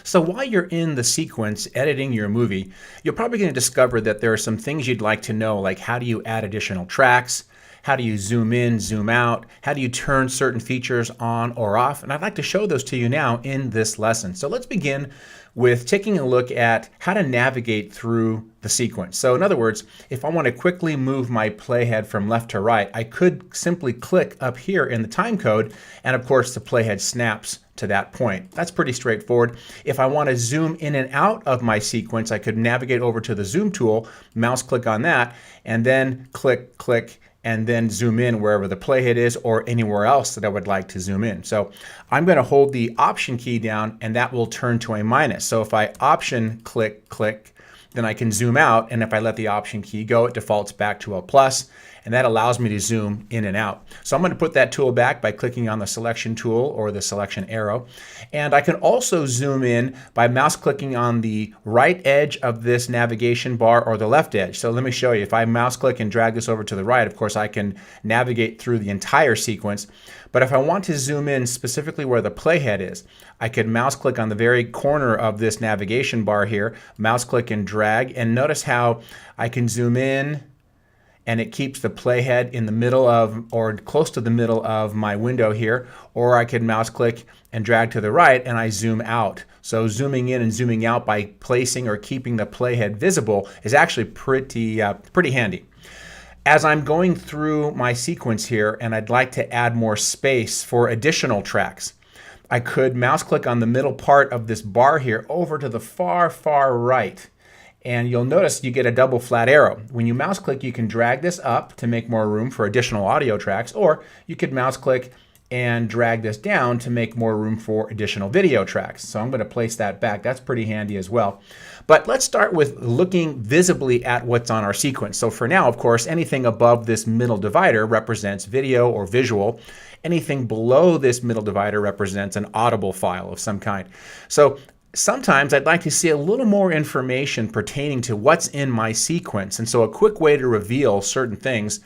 So while you're in the sequence editing your movie, you're probably going to discover that there are some things you'd like to know, like how do you add additional tracks? How do you zoom in, zoom out? How do you turn certain features on or off? And I'd like to show those to you now in this lesson. So let's begin with taking a look at how to navigate through the sequence. So in other words, if I want to quickly move my playhead from left to right, I could simply click up here in the time code, and of course the playhead snaps to that point. That's pretty straightforward. If I want to zoom in and out of my sequence, I could navigate over to the zoom tool, mouse click on that, and then click, click, and then zoom in wherever the playhead is or anywhere else that I would like to zoom in. So I'm going to hold the Option key down, and that will turn to a minus. So if I Option click, click, then I can zoom out, and if I let the Option key go, it defaults back to a plus, and that allows me to zoom in and out. So I'm going to put that tool back by clicking on the Selection tool or the Selection arrow. And I can also zoom in by mouse clicking on the right edge of this navigation bar or the left edge. So let me show you. If I mouse click and drag this over to the right, of course I can navigate through the entire sequence. But if I want to zoom in specifically where the playhead is, I could mouse click on the very corner of this navigation bar here, mouse click and drag, and notice how I can zoom in and it keeps the playhead in the middle of or close to the middle of my window here, or I can mouse click and drag to the right and I zoom out. So zooming in and zooming out by placing or keeping the playhead visible is actually pretty handy. As I'm going through my sequence here and I'd like to add more space for additional tracks, I could mouse click on the middle part of this bar here over to the far, far right. And you'll notice you get a double flat arrow. When you mouse click, you can drag this up to make more room for additional audio tracks, or you could mouse click and drag this down to make more room for additional video tracks. So I'm going to place that back. That's pretty handy as well. But let's start with looking visibly at what's on our sequence. So for now, of course, anything above this middle divider represents video or visual. Anything below this middle divider represents an audible file of some kind. So sometimes I'd like to see a little more information pertaining to what's in my sequence. And so a quick way to reveal certain things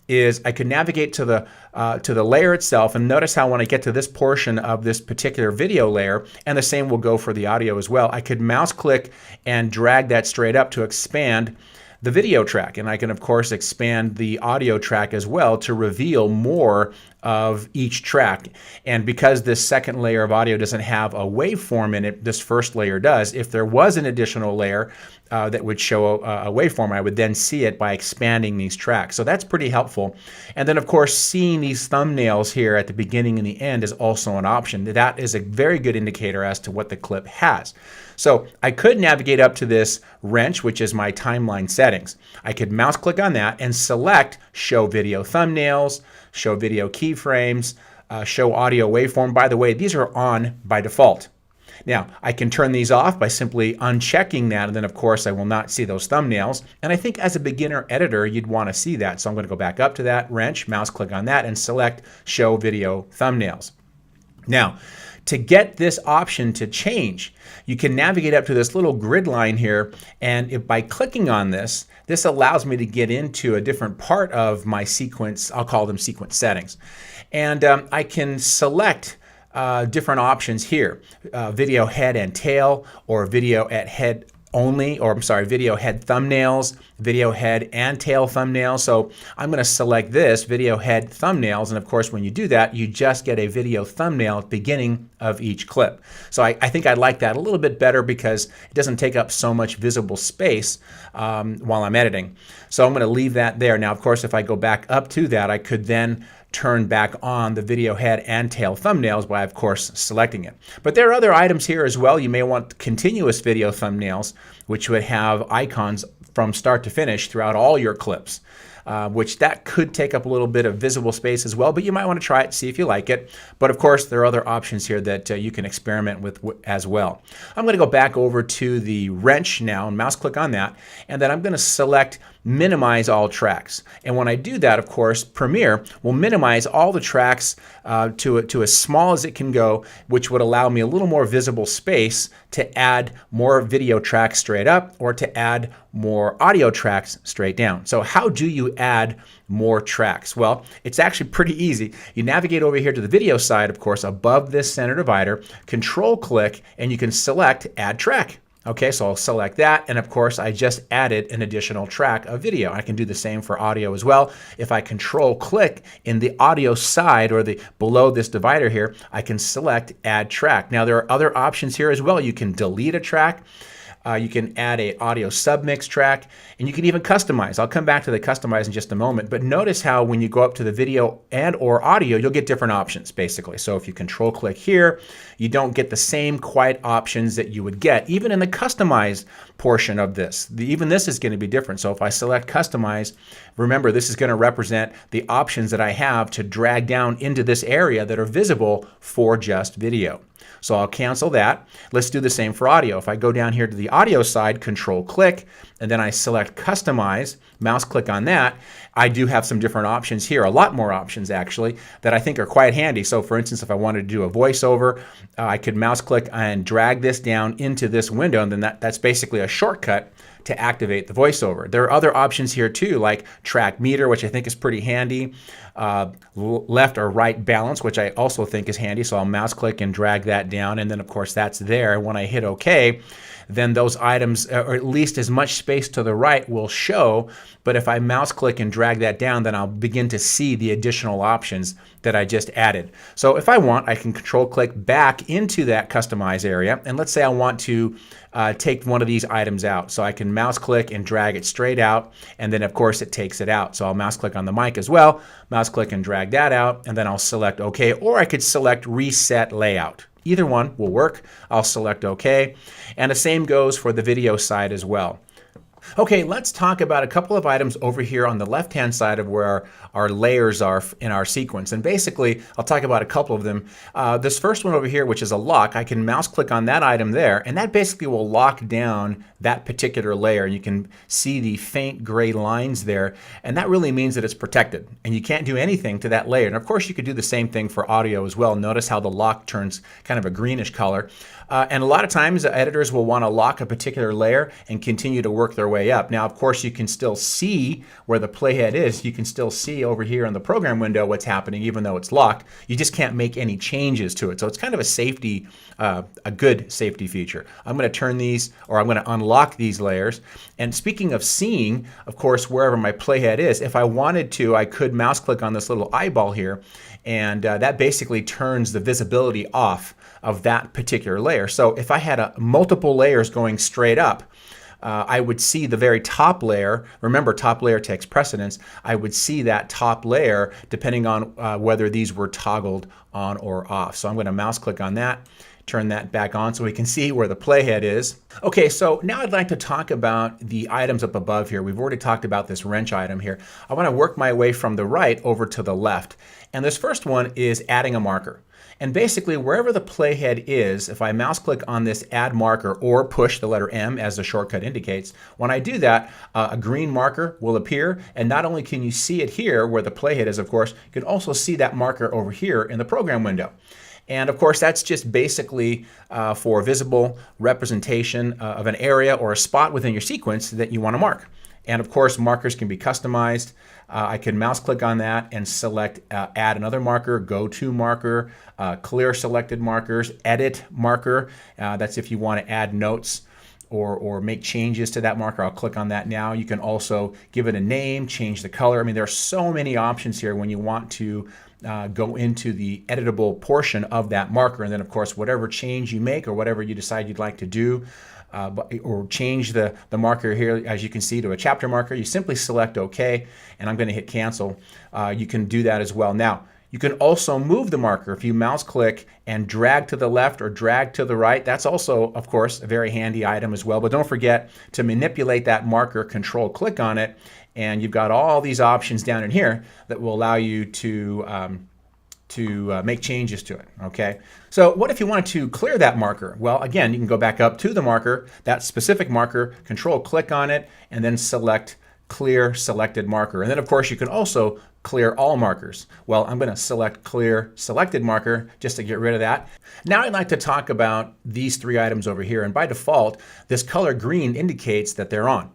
is I could navigate to the layer itself, and notice how when I get to this portion of this particular video layer, and the same will go for the audio as well, I could mouse click and drag that straight up to expand the video track, and I can of course expand the audio track as well to reveal more of each track. And because this second layer of audio doesn't have a waveform in it, this first layer does. If there was an additional layer that would show a waveform, I would then see it by expanding these tracks. So that's pretty helpful. And then of course seeing these thumbnails here at the beginning and the end is also an option. That is a very good indicator as to what the clip has. So I could navigate up to this wrench, which is my timeline settings. I could mouse click on that and select Show Video Thumbnails, Show Video Keyframes, Show Audio Waveform. By the way, these are on by default. Now, I can turn these off by simply unchecking that, and then of course I will not see those thumbnails. And I think as a beginner editor, you'd want to see that. So I'm going to go back up to that wrench, mouse click on that, and select Show Video Thumbnails. Now, to get this option to change, you can navigate up to this little grid line here, and by clicking on this, this allows me to get into a different part of my sequence. I'll call them sequence settings. And I can select different options here, video head and tail, or video at head only, or I'm sorry, video head thumbnails, video head and tail thumbnails. So I'm going to select this, video head thumbnails, and of course when you do that, you just get a video thumbnail at the beginning of each clip. So I think I like that a little bit better because it doesn't take up so much visible space while I'm editing. So I'm going to leave that there. Now of course if I go back up to that, I could then turn back on the video head and tail thumbnails by of course selecting it. But there are other items here as well. You may want continuous video thumbnails, which would have icons from start to finish throughout all your clips, which that could take up a little bit of visible space as well, but you might want to try it, see if you like it. But of course there are other options here that you can experiment with as well. I'm going to go back over to the wrench now and mouse click on that, and then I'm going to select minimize all tracks. And when I do that, of course, Premiere will minimize all the tracks to as small as it can go, which would allow me a little more visible space to add more video tracks straight up or to add more audio tracks straight down. So how do you you add more tracks? Well, it's actually pretty easy. You navigate over here to the video side, of course, above this center divider, control click, and you can select Add Track. Okay, so I'll select that, and of course I just added an additional track of video. I can do the same for audio as well. If I control click in the audio side or the below this divider here, I can select Add Track. Now there are other options here as well. You can delete a track. You can add a audio submix track, and you can even customize. I'll come back to the customize in just a moment, but notice how when you go up to the video and or audio, you'll get different options basically. So if you control click here, you don't get the same quiet options that you would get even in the customize portion of this. Even this is going to be different. So if I select customize, remember this is going to represent the options that I have to drag down into this area that are visible for just video. So I'll cancel that. Let's do the same for audio. If I go down here to the audio side, control click, and then I select customize, mouse click on that, I do have some different options here, a lot more options actually, that I think are quite handy. So for instance, if I wanted to do a voiceover, I could mouse click and drag this down into this window, and then that's basically a shortcut to activate the voiceover. There are other options here too, like track meter, which I think is pretty handy, left or right balance, which I also think is handy. So I'll mouse click and drag that down, and then of course that's there. When I hit OK, then those items, or at least as much space to the right, will show. But if I mouse click and drag that down, then I'll begin to see the additional options that I just added. So if I want, I can control click back into that customize area, and let's say I want to take one of these items out. So I can mouse click and drag it straight out, and then of course it takes it out. So I'll mouse click on the mic as well, mouse click and drag that out, and then I'll select OK, or I could select reset layout. Either one will work. I'll select OK, and the same goes for the video side as well. Okay, let's talk about a couple of items over here on the left-hand side of where our layers are in our sequence. And basically, I'll talk about a couple of them. This first one over here, which is a lock, I can mouse click on that item there, and that basically will lock down that particular layer. You can see the faint gray lines there, and that really means that it's protected, and you can't do anything to that layer. And of course, you could do the same thing for audio as well. Notice how the lock turns kind of a greenish color. And a lot of times, editors will want to lock a particular layer and continue to work their way up. Now, of course, you can still see where the playhead is. You can still see over here in the program window what's happening, even though it's locked. You just can't make any changes to it. So it's kind of a safety, a good safety feature. I'm going to turn these, or I'm going to unlock these layers. And speaking of seeing, of course, wherever my playhead is, if I wanted to, I could mouse click on this little eyeball here, and that basically turns the visibility off of that particular layer. So if I had multiple layers going straight up, I would see the very top layer. Remember, top layer takes precedence. I would see that top layer depending on whether these were toggled on or off. So I'm going to mouse click on that, turn that back on so we can see where the playhead is. Okay, so now I'd like to talk about the items up above here. We've already talked about this wrench item here. I want to work my way from the right over to the left. And this first one is adding a marker. And basically, wherever the playhead is, if I mouse click on this add marker or push the letter M as the shortcut indicates, when I do that, a green marker will appear. And not only can you see it here where the playhead is, of course, you can also see that marker over here in the program window. And of course, that's just basically for visible representation of an area or a spot within your sequence that you want to mark. And of course, markers can be customized. I can mouse click on that and select add another marker, go to marker, clear selected markers, edit marker. That's if you want to add notes or make changes to that marker. I'll click on that now. You can also give it a name, change the color. I mean, there are so many options here when you want to go into the editable portion of that marker. And then, of course, whatever change you make or whatever you decide you'd like to do, or change the marker here, as you can see, to a chapter marker, you simply select OK, and I'm going to hit cancel. You can do that as well. Now, you can also move the marker. If you mouse click and drag to the left or drag to the right, that's also, of course, a very handy item as well. But don't forget to manipulate that marker, control click on it, and you've got all these options down in here that will allow you to make changes to it, okay? So what if you wanted to clear that marker? Well, again, you can go back up to the marker, that specific marker, control click on it, and then select clear selected marker. And then of course you can also clear all markers. Well, I'm going to select clear selected marker just to get rid of that. Now I'd like to talk about these three items over here, and by default, this color green indicates that they're on.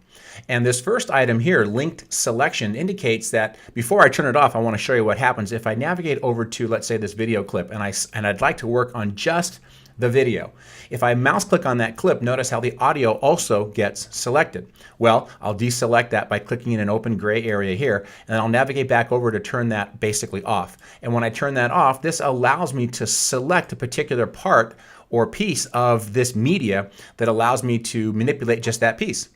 And this first item here, linked selection, indicates that before I turn it off, I want to show you what happens if I navigate over to, let's say, this video clip, and I'd like to work on just the video. If I mouse click on that clip, notice how the audio also gets selected. Well, I'll deselect that by clicking in an open gray area here, and then I'll navigate back over to turn that basically off. And when I turn that off, this allows me to select a particular part or piece of this media that allows me to manipulate just that piece.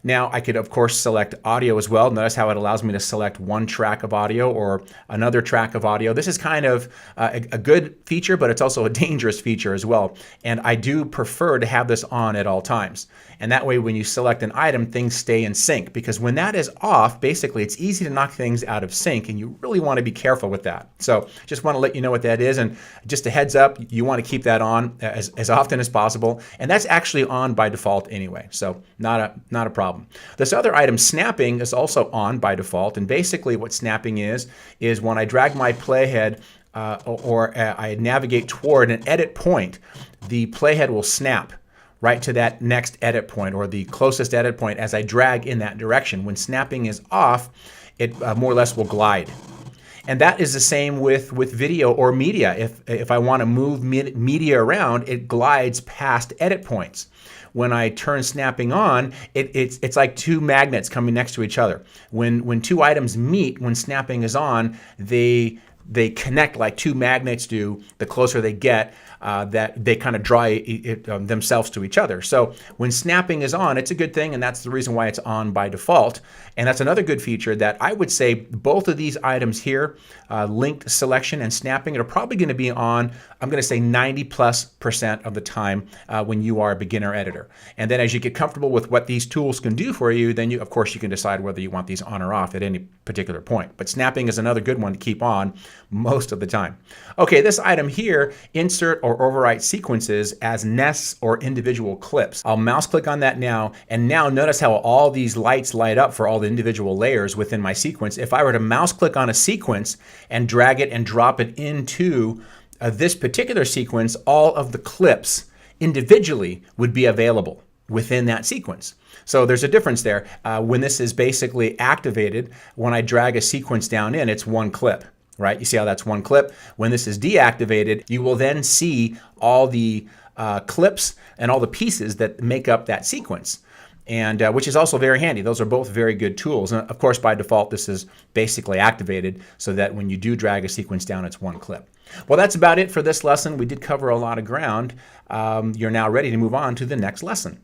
Now, I could, of course, select audio as well. Notice how it allows me to select one track of audio or another track of audio. This is kind of a good feature, but it's also a dangerous feature as well. And I do prefer to have this on at all times. And that way, when you select an item, things stay in sync. Because when that is off, basically, it's easy to knock things out of sync, and you really want to be careful with that. So just want to let you know what that is. And just a heads up, you want to keep that on as often as possible. And that's actually on by default anyway. So not a problem. This other item, snapping, is also on by default. And basically what snapping is when I drag my playhead or I navigate toward an edit point, the playhead will snap right to that next edit point or the closest edit point as I drag in that direction. When snapping is off, it more or less will glide. And that is the same with video or media. If I want to move media around, it glides past edit points. When I turn snapping on, it's like two magnets coming next to each other. When two items meet, when snapping is on, they connect like two magnets do. The closer they get, that they kind of draw themselves to each other. So when snapping is on, it's a good thing, and that's the reason why it's on by default. And that's another good feature that I would say both of these items here, linked selection and snapping, are probably going to be on, I'm going to say 90+% of the time when you are a beginner editor. And then as you get comfortable with what these tools can do for you, then of course you can decide whether you want these on or off at any particular point. But snapping is another good one to keep on most of the time. Okay, this item here, insert or overwrite sequences as nests or individual clips. I'll mouse click on that now, and now notice how all these lights light up for all the individual layers within my sequence. If I were to mouse click on a sequence and drag it and drop it into this particular sequence, all of the clips individually would be available within that sequence. So there's a difference there. When this is basically activated, when I drag a sequence down in, it's one clip. Right? You see how that's one clip? When this is deactivated, you will then see all the clips and all the pieces that make up that sequence, and which is also very handy. Those are both very good tools. And of course, by default, this is basically activated so that when you do drag a sequence down, it's one clip. Well, that's about it for this lesson. We did cover a lot of ground. You're now ready to move on to the next lesson.